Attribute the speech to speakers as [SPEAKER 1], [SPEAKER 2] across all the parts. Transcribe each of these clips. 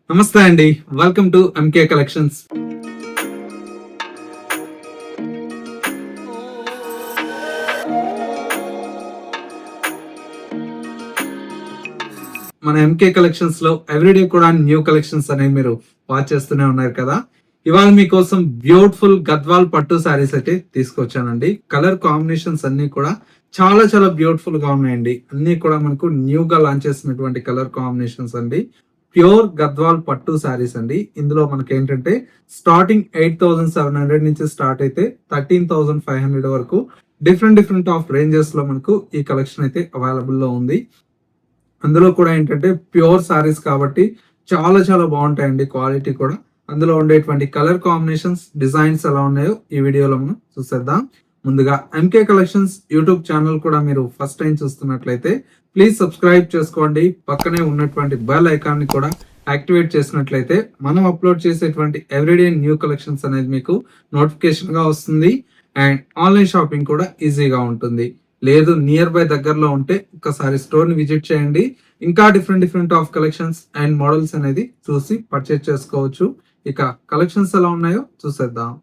[SPEAKER 1] నమస్తే అండి, welcome to MK collections. మన ఎంకే కలెక్షన్స్ లో ఎవ్రీడే కూడా న్యూ కలెక్షన్స్ అనేవి మీరు వాచ్ చేస్తూనే ఉన్నారు కదా. ఇవాళ మీకోసం బ్యూటిఫుల్ గద్వాల్ పట్టు శారీస్ అయితే తీసుకొచ్చానండి. కలర్ కాంబినేషన్స్ అన్ని కూడా చాలా చాలా బ్యూటిఫుల్ గా ఉన్నాయండి. అన్ని కూడా మనకు న్యూ గా లాంచ్ చేసినటువంటి కలర్ కాంబినేషన్స్ అండి. ప్యూర్ గద్వాల్ పట్టు శారీస్ అండి. ఇందులో మనకి ఏంటంటే స్టార్టింగ్ 8,700 నుంచి స్టార్ట్ అయితే 13,500 వరకు డిఫరెంట్ ఆఫ్ రేంజెస్ లో మనకు ఈ కలెక్షన్ అయితే అవైలబుల్ లో ఉంది. అందులో కూడా ఏంటంటే ప్యూర్ శారీస్ కాబట్టి చాలా చాలా బాగుంటాయండి. క్వాలిటీ కూడా, అందులో ఉండేటువంటి కలర్ కాంబినేషన్స్, డిజైన్స్ ఎలా ఉన్నాయో ఈ వీడియోలో మనం చూసేద్దాం. ముందుగా ఎంకే కలెక్షన్స్ యూట్యూబ్ ఛానల్ కూడా మీరు ఫస్ట్ టైం చూస్తున్నట్లయితే ప్లీజ్ సబ్స్క్రైబ్ చేసుకోండి. పక్కనే ఉన్నటువంటి బెల్ ఐకాన్ ని కూడా యాక్టివేట్ చేసినట్లయితే మనం అప్లోడ్ చేసేటువంటి ఎవ్రీడే న్యూ కలెక్షన్స్ అనేది మీకు నోటిఫికేషన్ గా వస్తుంది. అండ్ ఆన్లైన్ షాపింగ్ కూడా ఈజీగా ఉంటుంది. లేదు నియర్ బై దగ్గరలో ఉంటే ఒకసారి స్టోర్ ని విజిట్ చేయండి. ఇంకా different of collections and models అనేది చూసి పర్చేస్ చేసుకోవచ్చు. ఇక కలెక్షన్స్ ఎలా ఉన్నాయో చూసేద్దాం.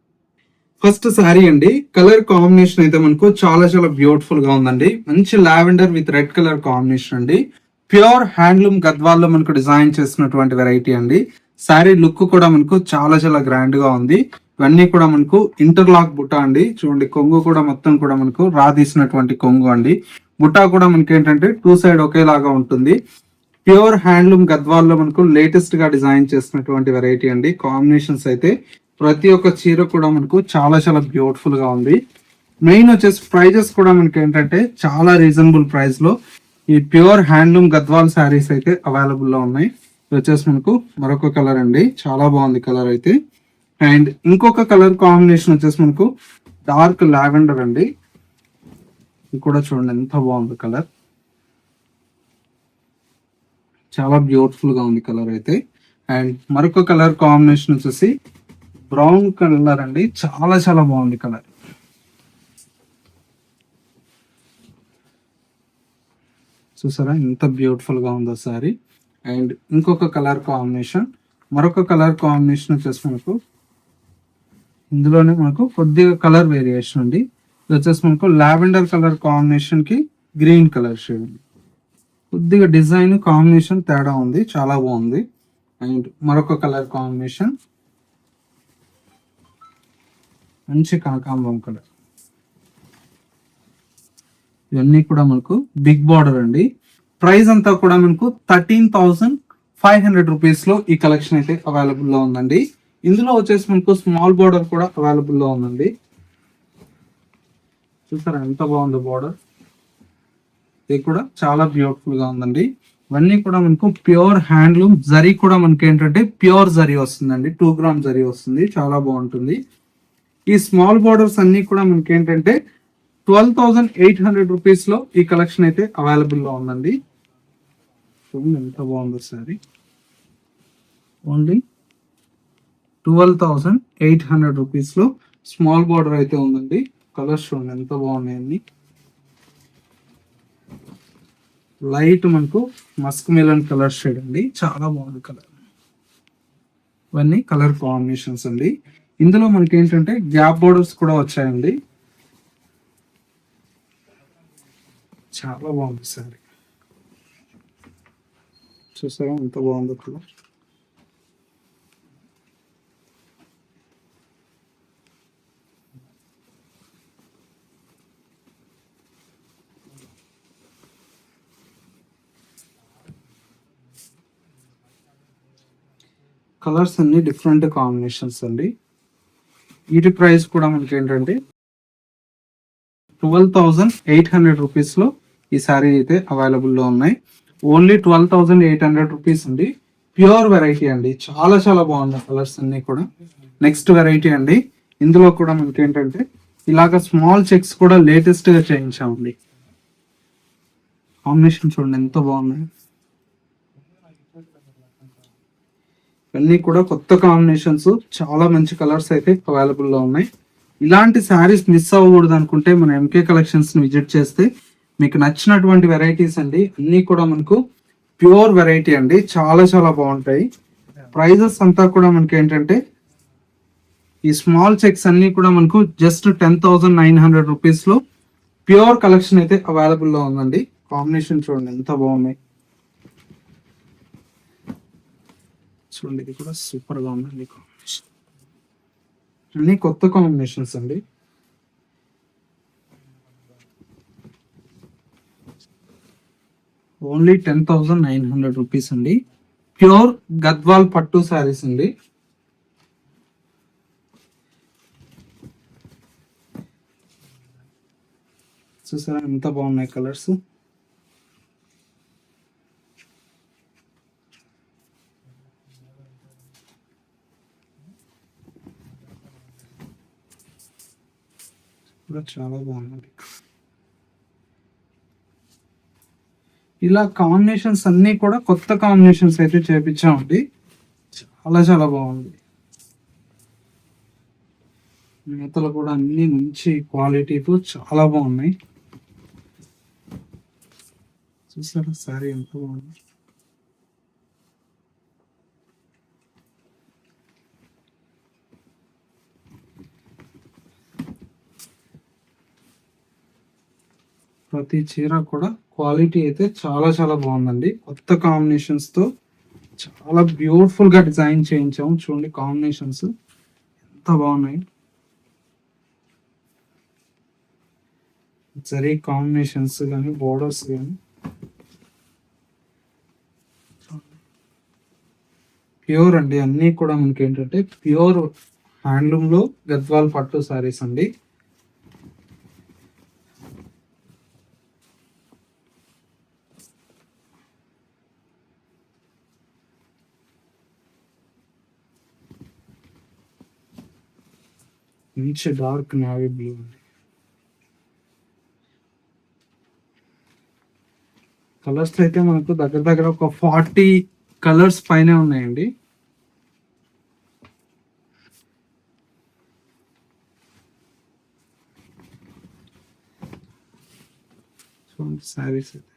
[SPEAKER 1] ఫస్ట్ శారీ అండి. కలర్ కాంబినేషన్ అయితే మనకు చాలా చాలా బ్యూటిఫుల్ గా ఉందండి. మంచి lavender with red colour combination అండి. ప్యూర్ హ్యాండ్లూమ్ గద్వాల్లో మనకు డిజైన్ చేసినటువంటి వెరైటీ అండి. శారీ లుక్ కూడా మనకు చాలా చాలా గ్రాండ్ గా ఉంది. ఇవన్నీ కూడా మనకు ఇంటర్లాక్ బుట్ట అండి. చూడండి, కొంగు కూడా మొత్తం కూడా మనకు రాదీసినటువంటి కొంగు అండి. బుట్ట కూడా మనకి ఏంటంటే టూ సైడ్ ఒకేలాగా ఉంటుంది. ప్యూర్ హ్యాండ్లూమ్ గద్వాల్లో మనకు లేటెస్ట్ గా డిజైన్ చేసినటువంటి వెరైటీ అండి. కాంబినేషన్స్ అయితే ప్రతి ఒక్క చీర కూడా మనకు చాలా చాలా బ్యూటిఫుల్ గా ఉంది. మెయిన్ వచ్చేసి ప్రైజెస్ కూడా మనకి ఏంటంటే చాలా రీజనబుల్ ప్రైస్ లో ఈ ప్యూర్ హ్యాండ్లూమ్ గద్వాల్ శారీస్ అయితే అవైలబుల్ లో ఉన్నాయి. ఇది వచ్చేసి మనకు మరొక కలర్ అండి. చాలా బాగుంది కలర్ అయితే. అండ్ ఇంకొక కలర్ కాంబినేషన్ వచ్చేసి మనకు డార్క్ లావెండర్ అండి. ఇది కూడా చూడండి ఎంత బాగుంది కలర్. చాలా బ్యూటిఫుల్ గా ఉంది కలర్ అయితే. అండ్ మరొక కలర్ కాంబినేషన్ వచ్చేసి బ్రౌన్ కలర్ అండి. చాలా చాలా బాగుంది కలర్. చూసారా ఎంత బ్యూటిఫుల్ గా ఉందో సారీ. అండ్ ఇంకొక కలర్ కాంబినేషన్, మరొక కలర్ కాంబినేషన్ వచ్చేసి మనకు ఇందులోనే మనకు కొద్దిగా కలర్ వేరియేషన్ అండి. ఇది వచ్చేసి మనకు లావెండర్ కలర్ కాంబినేషన్ కి గ్రీన్ కలర్ షేడ్. కొద్దిగా డిజైన్ కాంబినేషన్ తేడా ఉంది, చాలా బాగుంది. అండ్ మరొక కలర్ కాంబినేషన్ మంచి కనకాంబరం కలర్. ఇవన్నీ కూడా మనకు బిగ్ బార్డర్ అండి. ప్రైస్ అంతా కూడా మనకు 13,500 రూపీస్ లో ఈ కలెక్షన్ అయితే అవైలబుల్ లో ఉందండి. ఇందులో వచ్చేసి మనకు స్మాల్ బార్డర్ కూడా అవైలబుల్ లో ఉందండి. చూసారా ఎంత బాగుంది బార్డర్. ఇది కూడా చాలా బ్యూటిఫుల్ గా ఉందండి. ఇవన్నీ కూడా మనకు ప్యూర్ హ్యాండ్లూమ్. జరీ కూడా మనకి ఏంటంటే ప్యూర్ జరీ వస్తుందండి. 2 గ్రామ్ జరీ వస్తుంది. చాలా బాగుంటుంది. ఈ స్మాల్ బార్డర్స్ అన్ని కూడా మనకి ఏంటంటే 12,800 రూపీస్ లో ఈ కలెక్షన్ అయితే అవైలబుల్ లో ఉందండి. ఎంత బాగుందో సారీ. ఓన్లీ 12,800 రూపీస్ లో స్మాల్ బార్డర్ అయితే ఉందండి. కలర్స్ చూడండి ఎంత బాగున్నాయండి. లైట్ మనకు మస్క్ మెలన్ కలర్ షేడ్ అండి. చాలా బాగుంది కలర్. ఇవన్నీ కలర్ కాంబినేషన్స్ అండి. ఇందులో మనకి ఏంటంటే గ్యాప్ బోర్డర్స్ కూడా వచ్చాయండి. చాలా బాగుంది సారీ. చూసారా ఎంత బాగుందో కలర్. కలర్స్ అన్ని డిఫరెంట్ కాంబినేషన్స్ అండి. వీటి ప్రైస్ కూడా మనకి ఏంటంటే 12,800 రూపీస్ లో ఈ శారీ అయితే అవైలబుల్ లో ఉన్నాయి. ఓన్లీ 12,800 రూపీస్ అండి. ప్యూర్ వెరైటీ అండి. చాలా చాలా బాగున్నాయి కలర్స్ అన్ని కూడా. నెక్స్ట్ వెరైటీ అండి. ఇందులో కూడా మనకి ఏంటంటే ఇలాగ స్మాల్ చెక్స్ కూడా లేటెస్ట్ గా చేయించామండి. కాంబినేషన్ చూడండి ఎంత బాగున్నాయి. ఇవన్నీ కూడా కొత్త కాంబినేషన్స్, చాలా మంచి కలర్స్ అయితే అవైలబుల్ లో ఉన్నాయి. ఇలాంటి శారీస్ మిస్ అవ్వకూడదు అనుకుంటే మన ఎంకే కలెక్షన్స్ ని విజిట్ చేస్తే మీకు నచ్చినటువంటి వెరైటీస్ అండి. అన్ని కూడా మనకు ప్యూర్ వెరైటీ అండి. చాలా చాలా బాగుంటాయి. ప్రైజెస్ అంతా కూడా మనకి ఏంటంటే ఈ స్మాల్ చెక్స్ అన్ని కూడా మనకు జస్ట్ 10,900 రూపీస్ లో ప్యూర్ కలెక్షన్ అయితే అవైలబుల్ లో ఉందండి. కాంబినేషన్ చూడండి ఎంత బాగున్నాయి, చూడండి ఇది కూడా సూపర్ గా ఉందండి కాంబినేషన్. అన్ని కొత్త కాంబినేషన్స్ అండి. ఓన్లీ 10,900 రూపీస్ అండి. ప్యూర్ గద్వాల్ పట్టు శారీస్ అండి. చూసారా ఎంత బాగున్నాయి కలర్స్. కూడా చాలా బాగుంది. ఇలా కాంబినేషన్స్ అన్ని కూడా కొత్త కాంబినేషన్స్ అయితే చేపించామండి. చాలా చాలా బాగుంది. నేతలు కూడా అన్ని మంచి క్వాలిటీతో చాలా బాగున్నాయి. చూసారా సారీ ఎంత బాగుంది. ప్రతి చీర కూడా క్వాలిటీ అయితే చాలా చాలా బాగుందండి. కొత్త కాంబినేషన్స్ తో చాలా బ్యూటిఫుల్ గా డిజైన్ చేయించాము. చూడండి కాంబినేషన్స్ ఎంత బాగున్నాయి. జరీ కాంబినేషన్స్ కానీ బోర్డర్స్ కానీ ప్యూర్ అండి. అన్నీ కూడా మనకి ఏంటంటే ప్యూర్ హ్యాండ్లూమ్ లో గద్వాల్ పట్టు సారీస్ అండి. మంచి డార్క్ నేవీ బ్లూ అండి. కలర్స్ అయితే మనకు దగ్గర దగ్గర ఒక 40 కలర్స్ పైన ఉన్నాయండి. చూడండి సారీస్ అయితే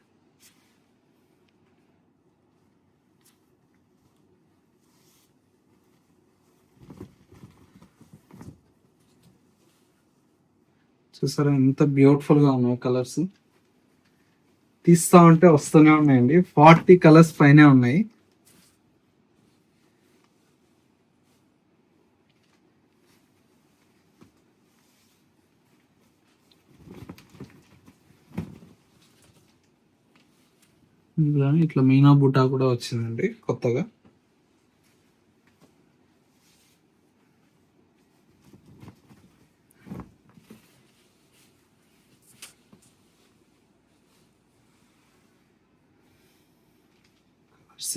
[SPEAKER 1] చూసారా ఎంత బ్యూటిఫుల్ గా ఉన్నాయి కలర్స్. తీస్తా ఉంటే వస్తూనే ఉన్నాయండి. 40 కలర్స్ పైనే ఉన్నాయి. ఇట్లా మీనా బుటా కూడా వచ్చిందండి కొత్తగా.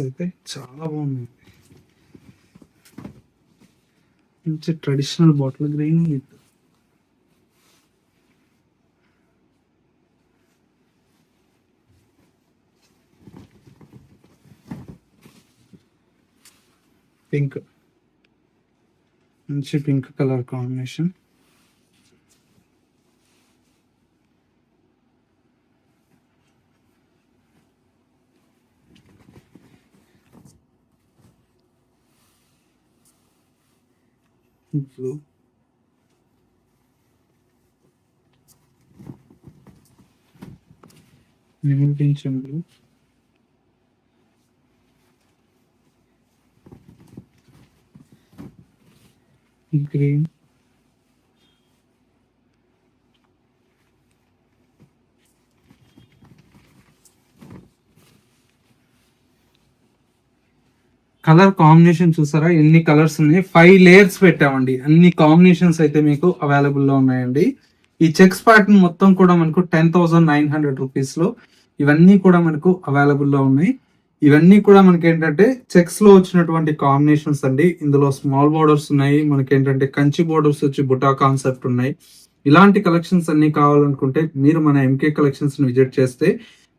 [SPEAKER 1] అయితే చాలా బాగుంది. మంచి traditional bottle green with pink, మంచి పింక్ కలర్ కాంబినేషన్. బ్లూ, కొంచెం బ్లూ, గ్రీన్, కలర్ కాంబినేషన్ చూసారా ఎన్ని కలర్స్ ఉన్నాయి. 5 లేయర్స్ పెట్టామండి. అన్ని కాంబినేషన్స్ అయితే మీకు అవైలబుల్ లో ఉన్నాయండి. ఈ చెక్స్ ప్యాటర్న్ మొత్తం కూడా మనకు 10,900 రూపీస్ లో ఇవన్నీ కూడా మనకు అవైలబుల్ లో ఉన్నాయి. ఇవన్నీ కూడా మనకి ఏంటంటే చెక్స్ లో వచ్చినటువంటి కాంబినేషన్స్ అండి. ఇందులో స్మాల్ బోర్డర్స్ ఉన్నాయి, మనకి ఏంటంటే కంచి బోర్డర్స్ వచ్చి బుటా కాన్సెప్ట్ ఉన్నాయి. ఇలాంటి కలెక్షన్స్ అన్ని కావాలనుకుంటే మీరు మన ఎంకే కలెక్షన్స్ ని విజిట్ చేస్తే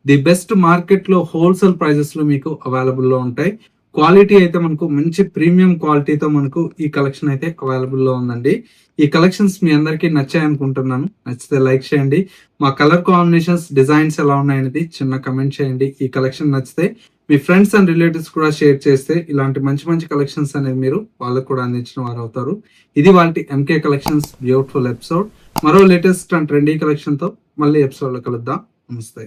[SPEAKER 1] ది బెస్ట్ మార్కెట్ లో హోల్సేల్ ప్రైజెస్ లో మీకు అవైలబుల్ లో ఉంటాయి. క్వాలిటీ అయితే మనకు మంచి ప్రీమియం క్వాలిటీతో మనకు ఈ కలెక్షన్ అయితే అవైలబుల్ లో ఉందండి. ఈ కలెక్షన్స్ మీ అందరికీ నచ్చాయి అనుకుంటున్నాను. నచ్చితే లైక్ చేయండి. మా కలర్ కాంబినేషన్స్, డిజైన్స్ ఎలా ఉన్నాయనేది చిన్న కమెంట్ చేయండి. ఈ కలెక్షన్ నచ్చితే మీ ఫ్రెండ్స్ అండ్ రిలేటివ్స్ కూడా షేర్ చేస్తే ఇలాంటి మంచి మంచి కలెక్షన్స్ అనేది మీరు వాళ్ళకు కూడా అందించిన వారు అవుతారు. ఇది వాళ్ళ ఎంకే కలెక్షన్స్ బ్యూటిఫుల్ ఎపిసోడ్. మరో లేటెస్ట్ అండ్ ట్రెండీ కలెక్షన్ తో మళ్ళీ ఎపిసోడ్ లో కలుద్దాం. నమస్తే.